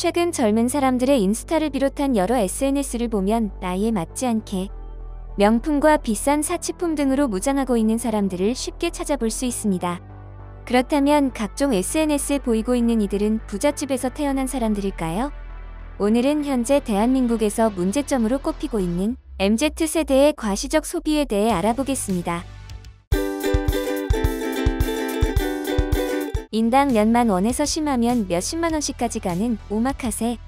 최근 젊은 사람들의 인스타를 비롯한 여러 SNS를 보면 나이에 맞지 않게 명품과 비싼 사치품 등으로 무장하고 있는 사람들을 쉽게 찾아볼 수 있습니다. 그렇다면 각종 SNS에 보이고 있는 이들은 부잣집에서 태어난 사람들일까요? 오늘은 현재 대한민국에서 문제점으로 꼽히고 있는 MZ세대의 과시적 소비에 대해 알아보겠습니다. 인당 몇만 원에서 심하면 몇십만 원씩까지 가는 오마카세,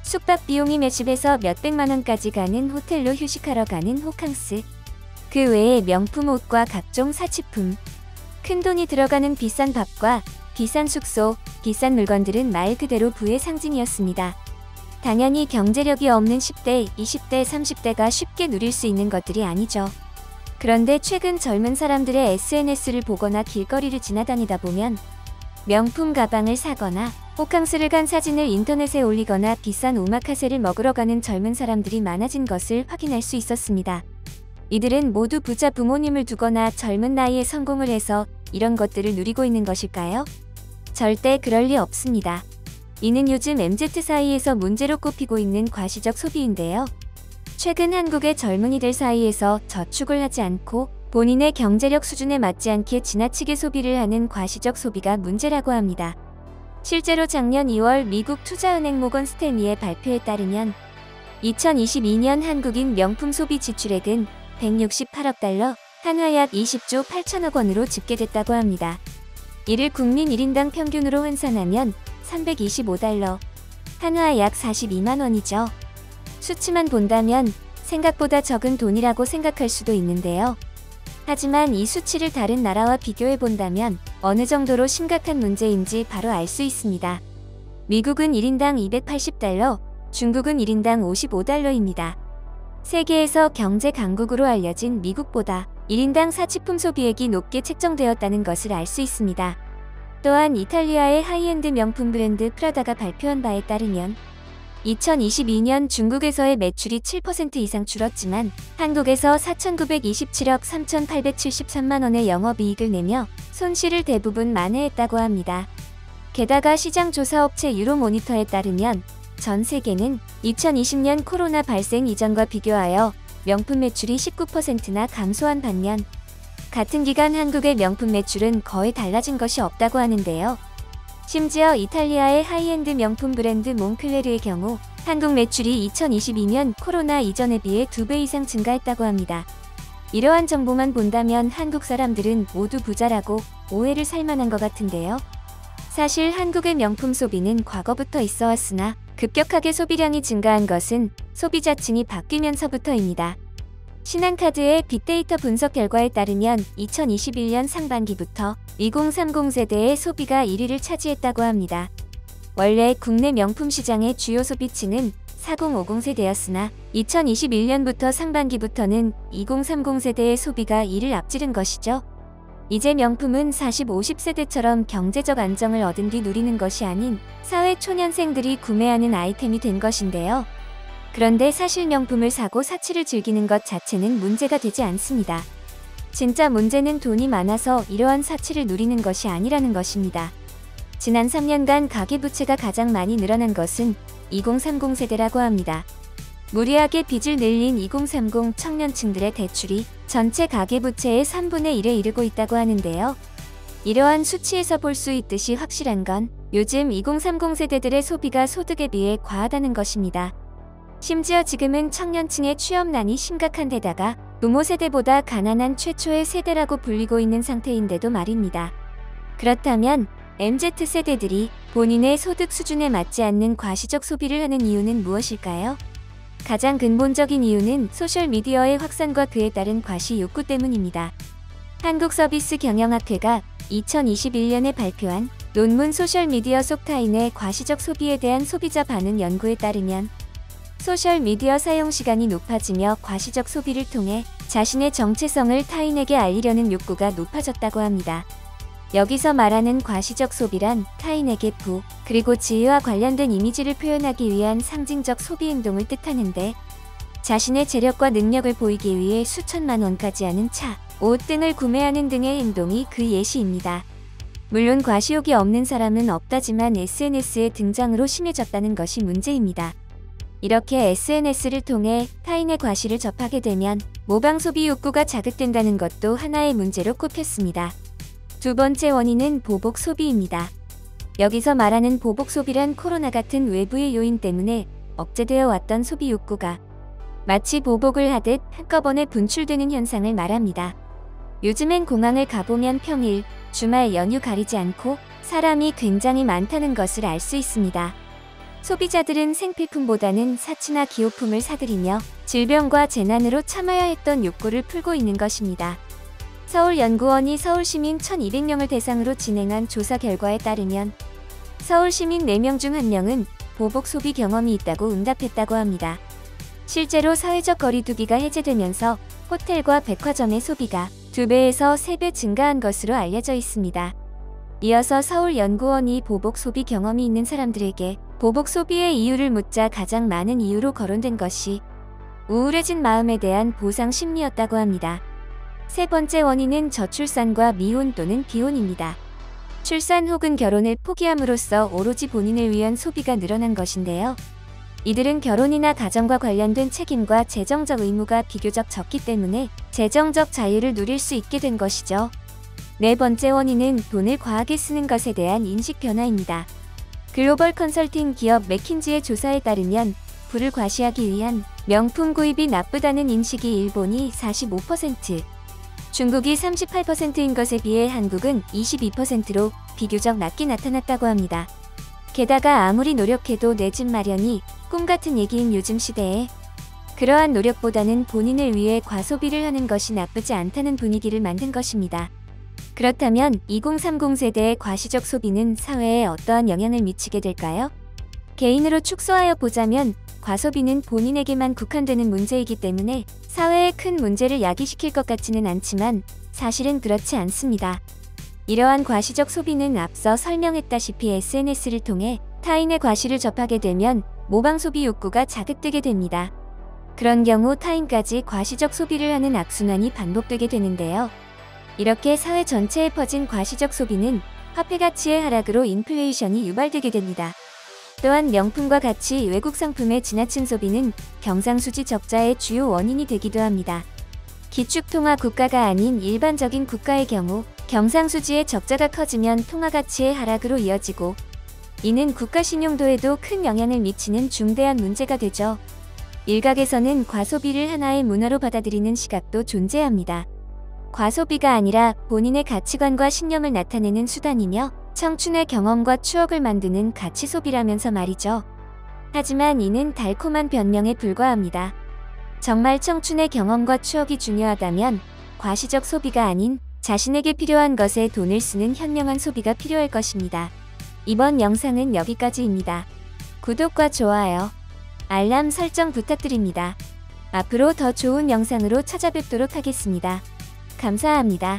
숙박 비용이 몇십에서 몇백만 원까지 가는 호텔로 휴식하러 가는 호캉스, 그 외에 명품 옷과 각종 사치품, 큰돈이 들어가는 비싼 밥과 비싼 숙소, 비싼 물건들은 말 그대로 부의 상징이었습니다. 당연히 경제력이 없는 10대, 20대, 30대가 쉽게 누릴 수 있는 것들이 아니죠. 그런데 최근 젊은 사람들의 SNS를 보거나 길거리를 지나다니다 보면 명품 가방을 사거나 호캉스를 간 사진을 인터넷에 올리거나 비싼 오마카세를 먹으러 가는 젊은 사람들이 많아진 것을 확인할 수 있었습니다. 이들은 모두 부자 부모님을 두거나 젊은 나이에 성공을 해서 이런 것들을 누리고 있는 것일까요? 절대 그럴 리 없습니다. 이는 요즘 MZ 사이에서 문제로 꼽히고 있는 과시적 소비인데요. 최근 한국의 젊은이들 사이에서 저축을 하지 않고 본인의 경제력 수준에 맞지 않게 지나치게 소비를 하는 과시적 소비가 문제라고 합니다. 실제로 작년 2월 미국 투자은행 모건 스탠리의 발표에 따르면 2022년 한국인 명품 소비 지출액은 168억 달러, 한화 약 20조 8천억 원으로 집계됐다고 합니다. 이를 국민 1인당 평균으로 환산하면 325달러, 한화 약 42만 원이죠. 수치만 본다면 생각보다 적은 돈이라고 생각할 수도 있는데요. 하지만 이 수치를 다른 나라와 비교해 본다면 어느 정도로 심각한 문제인지 바로 알 수 있습니다. 미국은 1인당 280달러, 중국은 1인당 55달러입니다. 세계에서 경제 강국으로 알려진 미국보다 1인당 사치품 소비액이 높게 책정되었다는 것을 알 수 있습니다. 또한 이탈리아의 하이엔드 명품 브랜드 프라다가 발표한 바에 따르면 2022년 중국에서의 매출이 7% 이상 줄었지만 한국에서 4,927억 3,873만 원의 영업이익을 내며 손실을 대부분 만회했다고 합니다. 게다가 시장 조사업체 유로모니터에 따르면 전 세계는 2020년 코로나 발생 이전과 비교하여 명품 매출이 19%나 감소한 반면 같은 기간 한국의 명품 매출은 거의 달라진 것이 없다고 하는데요. 심지어 이탈리아의 하이엔드 명품 브랜드 몽클레르의 경우 한국 매출이 2022년 코로나 이전에 비해 2배 이상 증가했다고 합니다. 이러한 정보만 본다면 한국 사람들은 모두 부자라고 오해를 살 만한 것 같은데요. 사실 한국의 명품 소비는 과거부터 있어 왔으나 급격하게 소비량이 증가한 것은 소비자층이 바뀌면서부터입니다. 신한카드의 빅데이터 분석 결과에 따르면 2021년 상반기부터 2030 세대의 소비가 1위를 차지했다고 합니다. 원래 국내 명품 시장의 주요 소비층은 4050 세대였으나 2021년부터 상반기부터는 2030 세대의 소비가 이를 앞지른 것이죠. 이제 명품은 40, 50세대처럼 경제적 안정을 얻은 뒤 누리는 것이 아닌 사회 초년생들이 구매하는 아이템이 된 것인데요. 그런데 사실 명품을 사고 사치를 즐기는 것 자체는 문제가 되지 않습니다. 진짜 문제는 돈이 많아서 이러한 사치를 누리는 것이 아니라는 것입니다. 지난 3년간 가계부채가 가장 많이 늘어난 것은 2030 세대라고 합니다. 무리하게 빚을 늘린 2030 청년층들의 대출이 전체 가계부채의 3분의 1에 이르고 있다고 하는데요. 이러한 수치에서 볼 수 있듯이 확실한 건 요즘 2030 세대들의 소비가 소득에 비해 과하다는 것입니다. 심지어 지금은 청년층의 취업난이 심각한 데다가 부모 세대보다 가난한 최초의 세대라고 불리고 있는 상태인데도 말입니다. 그렇다면 MZ세대들이 본인의 소득 수준에 맞지 않는 과시적 소비를 하는 이유는 무엇일까요? 가장 근본적인 이유는 소셜미디어의 확산과 그에 따른 과시 욕구 때문입니다. 한국서비스경영학회가 2021년에 발표한 논문 소셜미디어 속 타인의 과시적 소비에 대한 소비자 반응 연구에 따르면 소셜미디어 사용 시간이 높아지며 과시적 소비를 통해 자신의 정체성을 타인에게 알리려는 욕구가 높아졌다고 합니다. 여기서 말하는 과시적 소비란 타인에게 부, 그리고 지위와 관련된 이미지를 표현하기 위한 상징적 소비 행동을 뜻하는데 자신의 재력과 능력을 보이기 위해 수천만 원까지 하는 차, 옷 등을 구매하는 등의 행동이 그 예시입니다. 물론 과시욕이 없는 사람은 없다지만 SNS의 등장으로 심해졌다는 것이 문제입니다. 이렇게 SNS를 통해 타인의 과시를 접하게 되면 모방 소비 욕구가 자극된다는 것도 하나의 문제로 꼽혔습니다. 두 번째 원인은 보복 소비입니다. 여기서 말하는 보복 소비란 코로나 같은 외부의 요인 때문에 억제되어 왔던 소비 욕구가 마치 보복을 하듯 한꺼번에 분출되는 현상을 말합니다. 요즘엔 공항을 가보면 평일, 주말 연휴 가리지 않고 사람이 굉장히 많다는 것을 알 수 있습니다. 소비자들은 생필품보다는 사치나 기호품을 사들이며 질병과 재난으로 참아야 했던 욕구를 풀고 있는 것입니다. 서울연구원이 서울시민 1200명을 대상으로 진행한 조사 결과에 따르면 서울시민 4명 중 1명은 보복 소비 경험이 있다고 응답했다고 합니다. 실제로 사회적 거리두기가 해제되면서 호텔과 백화점의 소비가 2배에서 3배 증가한 것으로 알려져 있습니다. 이어서 서울연구원이 보복 소비 경험이 있는 사람들에게 보복 소비의 이유를 묻자 가장 많은 이유로 거론된 것이 우울해진 마음에 대한 보상 심리였다고 합니다. 세 번째 원인은 저출산과 미혼 또는 비혼입니다. 출산 혹은 결혼을 포기함으로써 오로지 본인을 위한 소비가 늘어난 것인데요. 이들은 결혼이나 가정과 관련된 책임과 재정적 의무가 비교적 적기 때문에 재정적 자유를 누릴 수 있게 된 것이죠. 네 번째 원인은 돈을 과하게 쓰는 것에 대한 인식 변화입니다. 글로벌 컨설팅 기업 맥킨지의 조사에 따르면 부를 과시하기 위한 명품 구입이 나쁘다는 인식이 일본이 45%, 중국이 38%인 것에 비해 한국은 22%로 비교적 낮게 나타났다고 합니다. 게다가 아무리 노력해도 내 집 마련이 꿈같은 얘기인 요즘 시대에 그러한 노력보다는 본인을 위해 과소비를 하는 것이 나쁘지 않다는 분위기를 만든 것입니다. 그렇다면 2030 세대의 과시적 소비는 사회에 어떠한 영향을 미치게 될까요? 개인으로 축소하여 보자면 과소비는 본인에게만 국한되는 문제이기 때문에 사회에 큰 문제를 야기시킬 것 같지는 않지만 사실은 그렇지 않습니다. 이러한 과시적 소비는 앞서 설명했다시피 SNS를 통해 타인의 과시를 접하게 되면 모방 소비 욕구가 자극되게 됩니다. 그런 경우 타인까지 과시적 소비를 하는 악순환이 반복되게 되는데요. 이렇게 사회 전체에 퍼진 과시적 소비는 화폐 가치의 하락으로 인플레이션이 유발되게 됩니다. 또한 명품과 같이 외국 상품의 지나친 소비는 경상수지 적자의 주요 원인이 되기도 합니다. 기축통화 국가가 아닌 일반적인 국가의 경우 경상수지의 적자가 커지면 통화가치의 하락으로 이어지고 이는 국가 신용도에도 큰 영향을 미치는 중대한 문제가 되죠. 일각에서는 과소비를 하나의 문화로 받아들이는 시각도 존재합니다. 과소비가 아니라 본인의 가치관과 신념을 나타내는 수단이며 청춘의 경험과 추억을 만드는 가치 소비라면서 말이죠. 하지만 이는 달콤한 변명에 불과합니다. 정말 청춘의 경험과 추억이 중요하다면 과시적 소비가 아닌 자신에게 필요한 것에 돈을 쓰는 현명한 소비가 필요할 것입니다. 이번 영상은 여기까지입니다. 구독과 좋아요, 알람 설정 부탁드립니다. 앞으로 더 좋은 영상으로 찾아뵙도록 하겠습니다. 감사합니다.